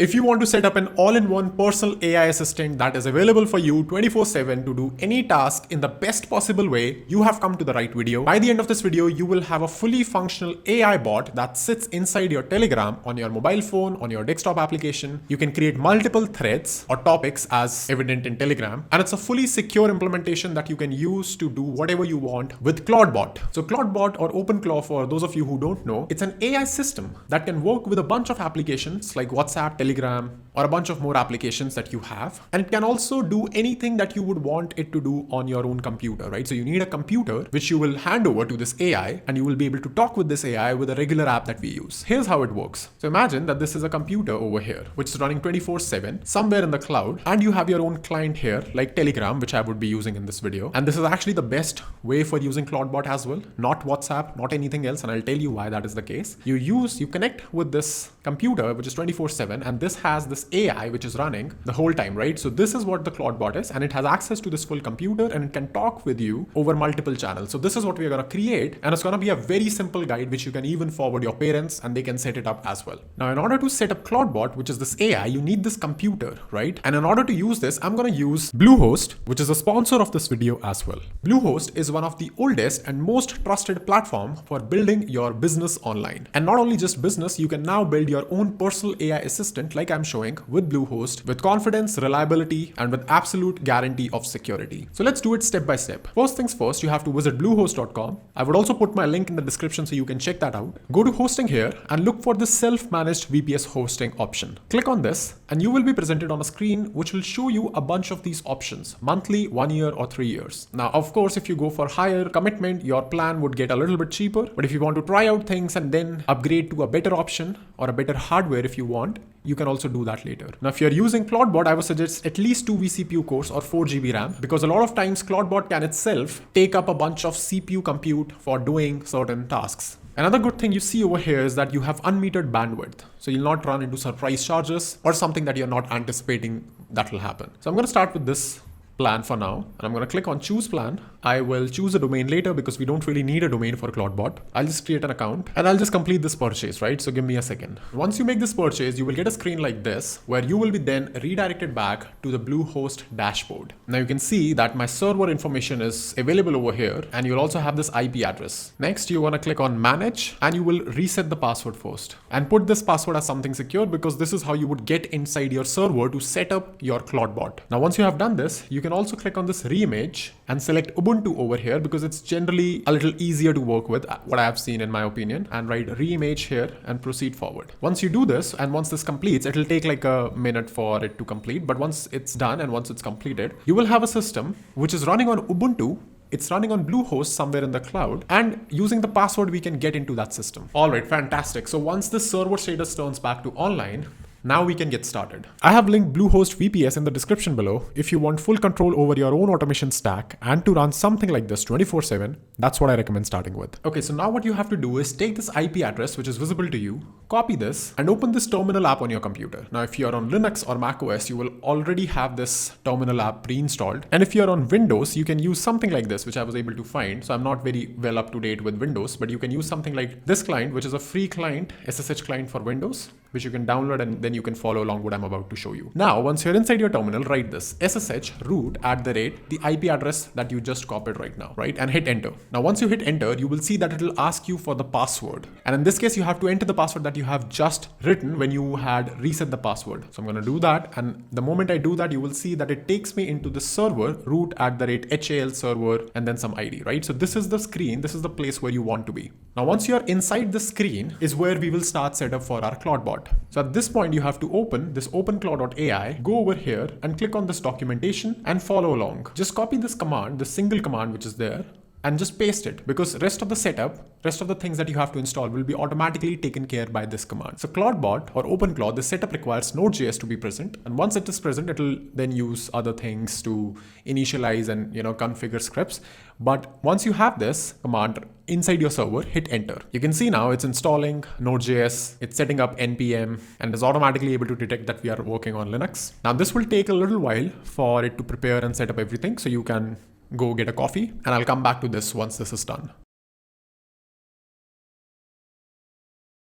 If you want to set up an all-in-one personal AI assistant that is available for you 24/7 to do any task in the best possible way, you have come to the right video. By the end of this video, you will have a fully functional AI bot that sits inside your Telegram on your mobile phone, on your desktop application. You can create multiple threads or topics as evident in Telegram, and it's a fully secure implementation that you can use to do whatever you want with ClawdBot. So ClawdBot or OpenClaw, for those of you who don't know, it's an AI system that can work with a bunch of applications like WhatsApp, Telegram, or a bunch of more applications that you have. And it can also do anything that you would want it to do on your own computer, right? So you need a computer which you will hand over to this AI, and you will be able to talk with this AI with a regular app that we use. Here's how it works. So imagine that this is a computer over here, which is running 24/7 somewhere in the cloud, and you have your own client here like Telegram, which I would be using in this video. And this is actually the best way for using ClawdBot as well, not WhatsApp, not anything else. And I'll tell you why that is the case. You connect with this computer, which is 24/7, and this has this AI which is running the whole time, right? So this is what the ClawdBot is, and it has access to this full computer, and it can talk with you over multiple channels. So this is what we are going to create, and it's going to be a very simple guide which you can even forward your parents, and they can set it up as well. Now, in order to set up ClawdBot, which is this AI, you need this computer, right? And in order to use this, I'm going to use Bluehost, which is a sponsor of this video as well. Bluehost is one of the oldest and most trusted platform for building your business online. And not only just business, you can now build your own personal AI assistant like I'm showing with Bluehost with confidence, reliability, and with absolute guarantee of security. So let's do it step by step. First things first, you have to visit bluehost.com. I would also put my link in the description so you can check that out. Go to hosting here and look for the self-managed VPS hosting option. Click on this and you will be presented on a screen which will show you a bunch of these options: monthly, 1 year, or 3 years. Now, of course, if you go for higher commitment, your plan would get a little bit cheaper. But if you want to try out things and then upgrade to a better option or a better hardware if you want, you can also do that later. Now, if you're using ClawdBot, I would suggest at least 2 vCPU cores or 4 GB RAM, because a lot of times ClawdBot can itself take up a bunch of CPU compute for doing certain tasks. Another good thing you see over here is that you have unmetered bandwidth. So you'll not run into surprise charges or something that you're not anticipating that will happen. So I'm going to start with this plan for now, and I'm going to click on choose plan. I will choose a domain later because we don't really need a domain for ClawdBot. I'll just create an account and I'll just complete this purchase, right? So give me a second. Once you make this purchase, you will get a screen like this where you will be then redirected back to the Bluehost dashboard. Now you can see that my server information is available over here, and you'll also have this IP address. Next, you want to click on manage, and you will reset the password first and put this password as something secure, because this is how you would get inside your server to set up your ClawdBot. Now, once you have done this, you can also click on this reimage and select Ubuntu over here, because it's generally a little easier to work with, what I have seen in my opinion, and write reimage here and proceed forward. Once you do this, and once this completes, it'll take like a minute for it to complete, but once it's done and once it's completed, you will have a system which is running on Ubuntu. It's running on Bluehost somewhere in the cloud, and using the password, we can get into that system. All right, fantastic. So once the server status turns back to online, now we can get started. I have linked Bluehost VPS in the description below. If you want full control over your own automation stack and to run something like this 24/7, that's what I recommend starting with. Okay, so now what you have to do is take this IP address, which is visible to you, copy this, and open this terminal app on your computer. Now, if you're on Linux or Mac OS, you will already have this terminal app pre-installed. And if you're on Windows, you can use something like this, which I was able to find. So I'm not very well up to date with Windows, but you can use something like this client, which is a free client, SSH client for Windows, which you can download, and then you can follow along what I'm about to show you. Now, once you're inside your terminal, write this SSH root @ the IP address that you just copied right now, right? And hit enter. Now, once you hit enter, you will see that it will ask you for the password. And in this case, you have to enter the password that you have just written when you had reset the password. So I'm going to do that. And the moment I do that, you will see that it takes me into the server root @ HAL server and then some ID, right? So this is the screen. This is the place where you want to be. Now, once you're inside the screen is where we will start setup for our ClawdBot. So at this point, you have to open this OpenClaw.ai, go over here and click on this documentation and follow along. Just copy this command, the single command which is there, and just paste it, because rest of the setup, rest of the things that you have to install will be automatically taken care by this command. So ClawdBot or OpenClaw, the setup requires Node.js to be present. And once it is present, it will then use other things to initialize and configure scripts. But once you have this command inside your server, hit enter. You can see now it's installing Node.js, it's setting up npm, and is automatically able to detect that we are working on Linux. Now this will take a little while for it to prepare and set up everything, so you can go get a coffee, and I'll come back to this once this is done.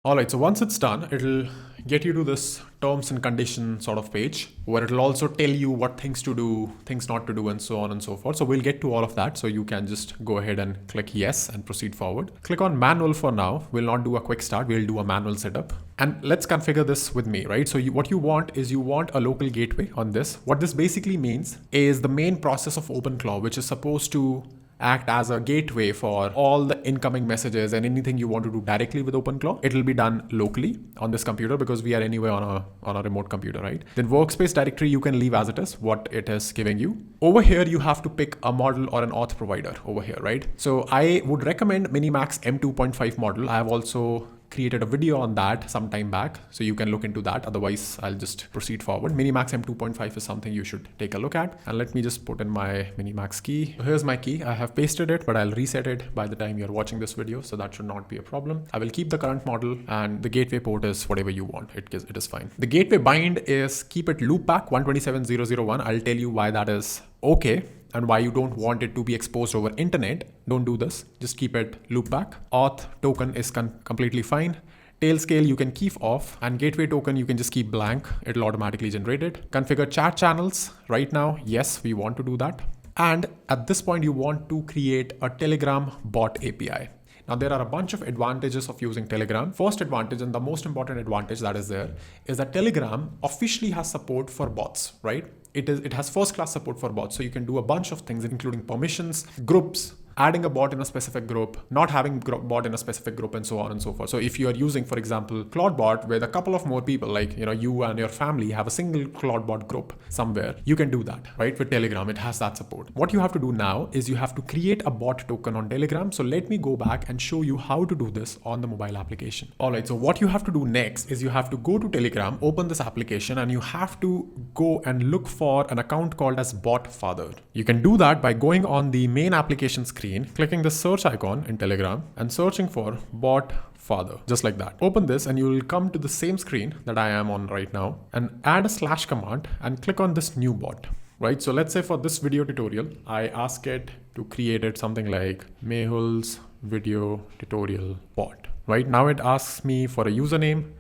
All right, so once it's done, it'll get you to this terms and conditions sort of page where it'll also tell you what things to do, things not to do, and so on and so forth. So we'll get to all of that. So you can just go ahead and click yes and proceed forward. Click on manual for now. We'll not do a quick start. We'll do a manual setup. And let's configure this with me, right? So what you want is you want a local gateway on this. What this basically means is the main process of OpenClaw, which is supposed to act as a gateway for all the incoming messages and anything you want to do directly with OpenClaw. It'll be done locally on this computer because we are anyway on a remote computer, right? Then workspace directory you can leave as it is, what it is giving you. Over here, you have to pick a model or an auth provider over here, right? So I would recommend Minimax M2.5 model. I have also created a video on that some time back, so you can look into that. Otherwise, I'll just proceed forward. Minimax M2.5 is something you should take a look at. And let me just put in my Minimax key. So here's my key. I have pasted it, but I'll reset it by the time you're watching this video, so that should not be a problem. I will keep the current model, and the gateway port is whatever you want. It is fine. The gateway bind is keep it loopback 127.0.0.1. I'll tell you why that is okay and why you don't want it to be exposed over internet. Don't do this. Just keep it loopback. Auth token is completely fine. Tail scale you can keep off, and gateway token you can just keep blank. It'll automatically generate it. Configure chat channels right now. Yes, we want to do that. And at this point, you want to create a Telegram bot API. Now, there are a bunch of advantages of using Telegram. First advantage, and the most important advantage that is there, is that Telegram officially has support for bots, right? It has first class support for bots. So you can do a bunch of things, including permissions, groups, adding a bot in a specific group, not having bot in a specific group, and so on and so forth. So if you are using, for example, ClawdBot with a couple of more people, like you and your family have a single ClawdBot group somewhere, you can do that, right? With Telegram, it has that support. What you have to do now is you have to create a bot token on Telegram. So let me go back and show you how to do this on the mobile application. All right, so what you have to do next is you have to go to Telegram, open this application, and you have to go and look for an account called as BotFather. You can do that by going on the main application screen, clicking the search icon in Telegram and searching for BotFather, just like that. Open this and you will come to the same screen that I am on right now, and add a / command and click on this new bot, right? So let's say for this video tutorial, I ask it to create it something like Mehul's video tutorial bot, right? Now it asks me for a username.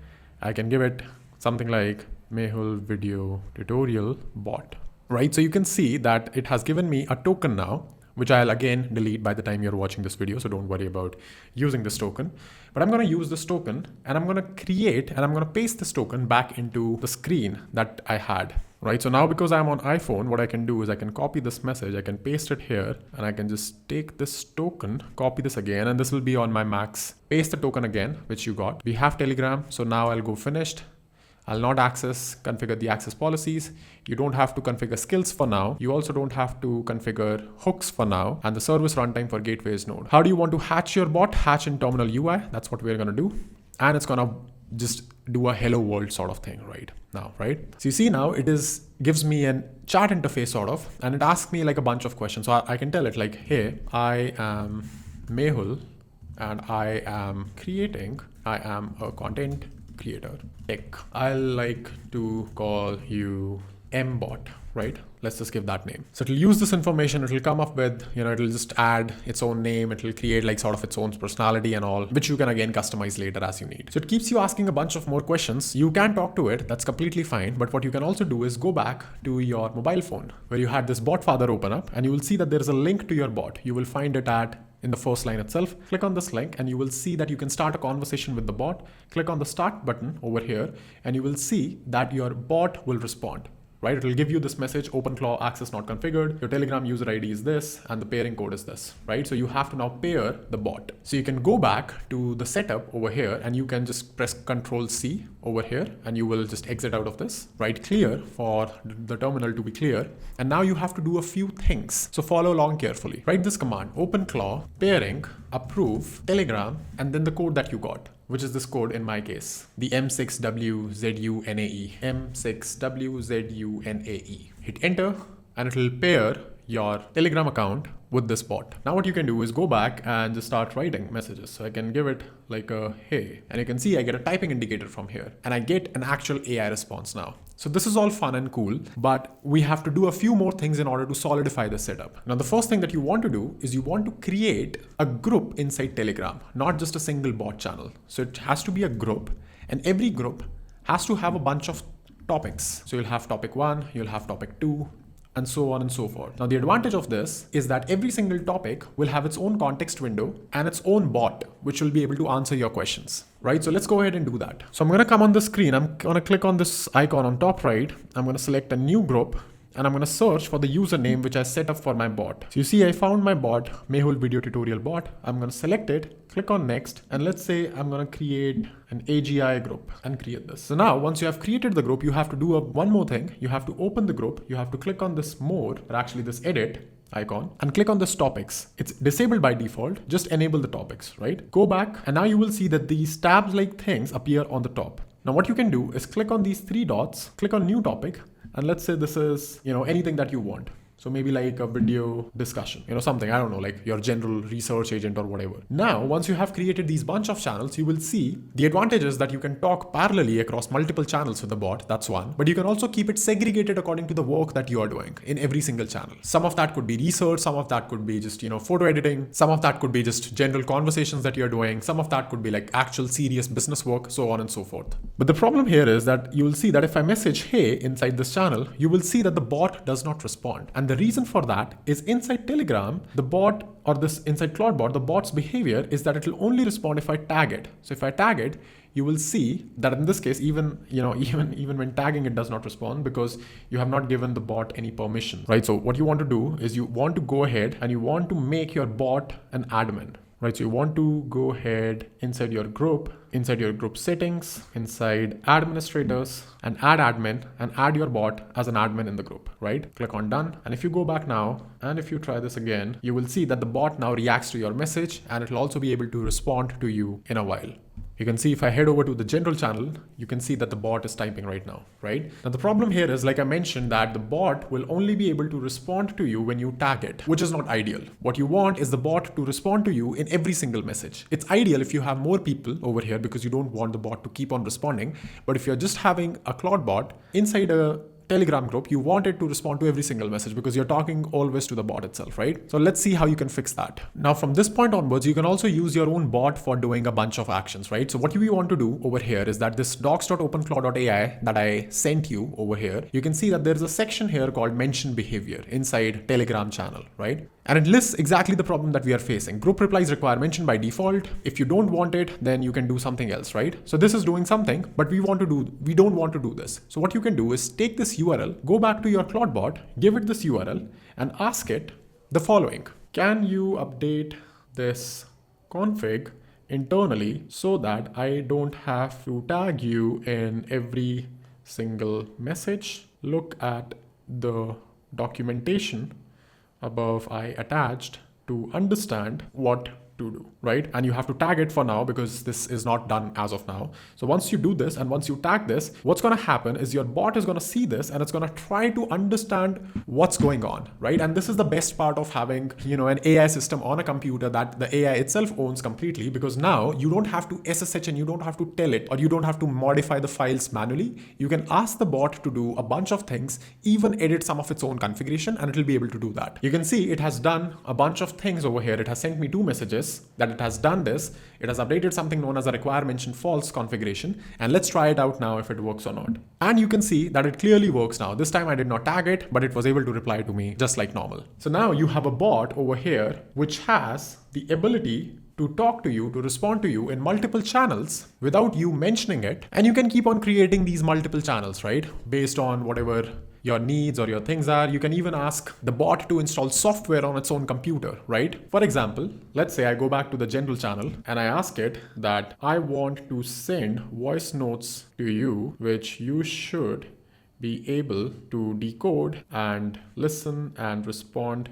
I can give it something like Mehul video tutorial bot, right? So you can see that it has given me a token now, which I'll again delete by the time you're watching this video. So don't worry about using this token, but I'm going to use this token and I'm going to create and I'm going to paste this token back into the screen that I had, right? So now because I'm on iPhone, what I can do is I can copy this message, I can paste it here, and I can just take this token, copy this again, and this will be on my Macs. Paste the token again, which you got. We have Telegram. So now I'll go finished. I'll not configure the access policies. You don't have to configure skills for now. You also don't have to configure hooks for now. And the service runtime for gateway is node. How do you want to hatch your bot? Hatch in terminal UI. That's what we're going to do. And it's going to just do a hello world sort of thing right now, right? So you see now gives me a chat interface sort of, and it asks me like a bunch of questions. So I can tell it like, hey, I am Mehul and I am a content creator tech. I like to call you mbot, right? Let's just give that name. So it'll use this information. It'll come up with, it'll just add its own name. It'll create like sort of its own personality and all, which you can again customize later as you need. So it keeps you asking a bunch of more questions. You can talk to it. That's completely fine. But what you can also do is go back to your mobile phone where you had this BotFather open up, and you will see that there's a link to your bot. You will find it in the first line itself. Click on this link and you will see that you can start a conversation with the bot. Click on the start button over here and you will see that your bot will respond, right? It will give you this message, OpenClaw access not configured. Your Telegram user ID is this and the pairing code is this, right? So you have to now pair the bot. So you can go back to the setup over here and you can just press Control C over here and you will just exit out of this, right? Clear for the terminal to be clear. And now you have to do a few things. So follow along carefully. Write this command, OpenClaw, pairing, approve, Telegram, and then the code that you got, which is this code in my case, the M6WZUNAE, M6WZUNAE. Hit enter and it will pair your Telegram account with this bot. Now what you can do is go back and just start writing messages. So I can give it like a hey, and you can see I get a typing indicator from here and I get an actual AI response now. So this is all fun and cool, but we have to do a few more things in order to solidify the setup. Now the first thing that you want to do is you want to create a group inside Telegram, not just a single bot channel. So it has to be a group, and every group has to have a bunch of topics. So you'll have topic 1, you'll have topic 2, and so on and so forth. Now the advantage of this is that every single topic will have its own context window and its own bot, which will be able to answer your questions, right? So let's go ahead and do that. So I'm gonna come on the screen, I'm gonna click on this icon on top right, I'm gonna select a new group, and I'm gonna search for the username which I set up for my bot. So you see I found my bot, Mehul Video Tutorial Bot. I'm gonna select it, click on next, and let's say I'm gonna create an AGI group and create this. So now once you have created the group, you have to do one more thing. You have to open the group, you have to click on this more, or actually this edit icon, and click on this topics. It's disabled by default, just enable the topics, right? Go back, and now you will see that these tabs like things appear on the top. Now what you can do is click on these 3 dots, click on new topic, and let's say this is, anything that you want. So maybe like a video discussion, something, I don't know, like your general research agent or whatever. Now, once you have created these bunch of channels, you will see the advantages that you can talk parallelly across multiple channels with the bot. That's one. But you can also keep it segregated according to the work that you are doing in every single channel. Some of that could be research. Some of that could be just, photo editing. Some of that could be just general conversations that you're doing. Some of that could be like actual serious business work, so on and so forth. But the problem here is that you will see that if I message hey inside this channel, you will see that the bot does not respond. And the reason for that is inside Telegram, the bot, or this inside ClawdBot, the bot's behavior is that it will only respond if I tag it. So if I tag it, you will see that in this case, even when tagging, it does not respond because you have not given the bot any permission, right? So what you want to do is you want to go ahead and you want to make your bot an admin. Right, so you want to go ahead inside your group settings, inside administrators, and add admin, and add your bot as an admin in the group, right? Click on done. And if you go back now, and if you try this again, you will see that the bot now reacts to your message, and it will also be able to respond to you in a while. You can see if I head over to the general channel, you can see that the bot is typing right now, right? Now the problem here is, like I mentioned, that the bot will only be able to respond to you when you tag it, which is not ideal. What you want is the bot to respond to you in every single message. It's ideal if you have more people over here because you don't want the bot to keep on responding. But if you're just having a ClawdBot inside a Telegram group, you want it to respond to every single message because you're talking always to the bot itself, right? So let's see how you can fix that. Now from this point onwards, you can also use your own bot for doing a bunch of actions, right? So what we want to do over here is that this docs.openclaw.ai that I sent you over here, you can see that there's a section here called mention behavior inside Telegram channel, right? And it lists exactly the problem that we are facing. Group replies require mention by default. If you don't want it, then you can do something else, right? So this is doing something, but we don't want to do this. So what you can do is take this URL, go back to your ClawdBot, give it this URL, and ask it the following. Can you update this config internally so that I don't have to tag you in every single message? Look at the documentation above I attached to understand what to do, right? And you have to tag it for now because this is not done as of now. So once you do this and once you tag this, what's going to happen is your bot is going to see this and it's going to try to understand what's going on, right? And this is the best part of having, an AI system on a computer that the AI itself owns completely, because now you don't have to SSH and you don't have to tell it, or you don't have to modify the files manually. You can ask the bot to do a bunch of things, even edit some of its own configuration, and it will be able to do that. You can see it has done a bunch of things over here. It has sent me 2 messages that it has done this. It has updated something known as a require mention false configuration, and let's try it out now if it works or not. And you can see that it clearly works now. This time I did not tag it, but it was able to reply to me just like normal. So now you have a bot over here which has the ability to talk to you, to respond to you in multiple channels without you mentioning it. And you can keep on creating these multiple channels, right? Based on whatever your needs or your things are. You can even ask the bot to install software on its own computer, right? For example, let's say I go back to the general channel and I ask it that I want to send voice notes to you, which you should be able to decode and listen and respond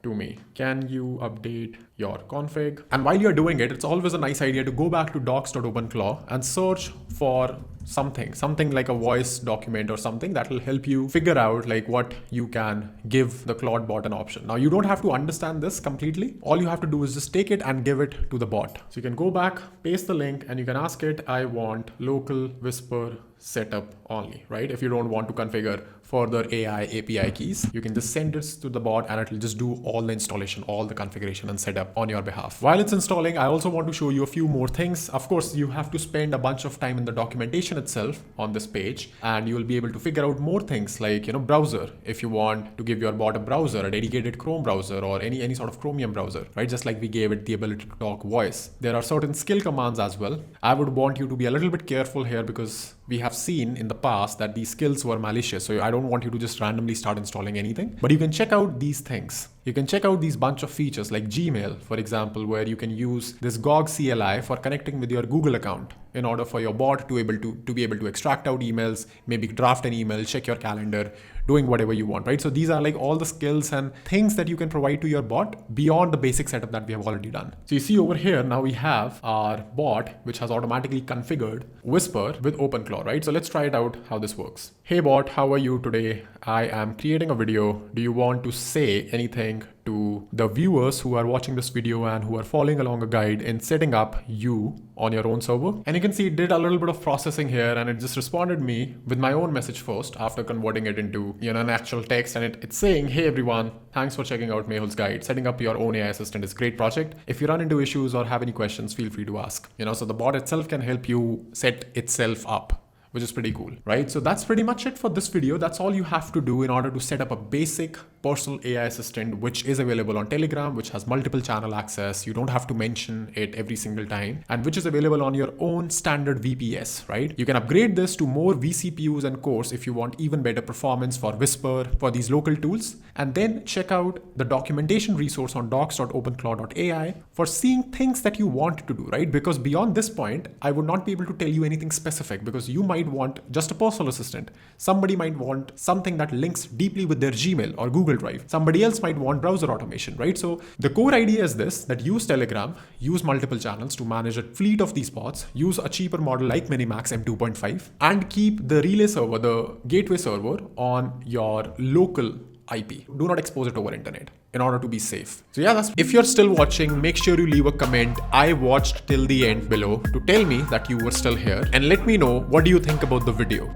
to me. Can you update your config? And while you're doing it, it's always a nice idea to go back to docs.openclaw and search for something like a voice document or something that will help you figure out like what you can give the ClawdBot an option. Now you don't have to understand this completely. All you have to do is just take it and give it to the bot. So you can go back, paste the link, and you can ask it, I want local whisper setup only, right? If you don't want to configure further AI API keys, you can just send it to the bot and it will just do all the installation, all the configuration and setup on your behalf. While it's installing, I also want to show you a few more things. Of course, you have to spend a bunch of time in the documentation itself on this page, and you will be able to figure out more things like, browser. If you want to give your bot a browser, a dedicated Chrome browser or any sort of Chromium browser, right? Just like we gave it the ability to talk voice. There are certain skill commands as well. I would want you to be a little bit careful here because we have seen in the past that these skills were malicious. So I don't want you to just randomly start installing anything, but you can check out these things. You can check out these bunch of features like Gmail, for example, where you can use this GOG CLI for connecting with your Google account in order for your bot to be able to extract out emails, maybe draft an email, check your calendar, doing whatever you want, right? So these are like all the skills and things that you can provide to your bot beyond the basic setup that we have already done. So you see over here, now we have our bot, which has automatically configured Whisper with OpenClaw, right? So let's try it out how this works. Hey bot, how are you today? I am creating a video. Do you want to say anything to the viewers who are watching this video and who are following along a guide in setting up you on your own server? And you can see it did a little bit of processing here, and it just responded me with my own message first after converting it into an actual text, and it's saying, hey everyone, thanks for checking out Mehul's guide. Setting up your own AI assistant is a great project. If you run into issues or have any questions, feel free to ask. So the bot itself can help you set itself up, which is pretty cool, right? So that's pretty much it for this video. That's all you have to do in order to set up a basic personal AI assistant, which is available on Telegram, which has multiple channel access. You don't have to mention it every single time, and which is available on your own standard VPS, right? You can upgrade this to more vCPUs and cores if you want even better performance for Whisper, for these local tools. And then check out the documentation resource on docs.openclaw.ai for seeing things that you want to do, right? Because beyond this point, I would not be able to tell you anything specific, because you might want just a personal assistant. Somebody might want something that links deeply with their Gmail or Google Drive. Somebody else might want browser automation, right? So the core idea is this, that use Telegram, use multiple channels to manage a fleet of these bots, use a cheaper model like Minimax M2.5, and keep the relay server, the gateway server, on your local IP. Do not expose it over internet in order to be safe. So yeah, if you're still watching, make sure you leave a comment, I watched till the end below, to tell me that you were still here, and let me know what do you think about the video.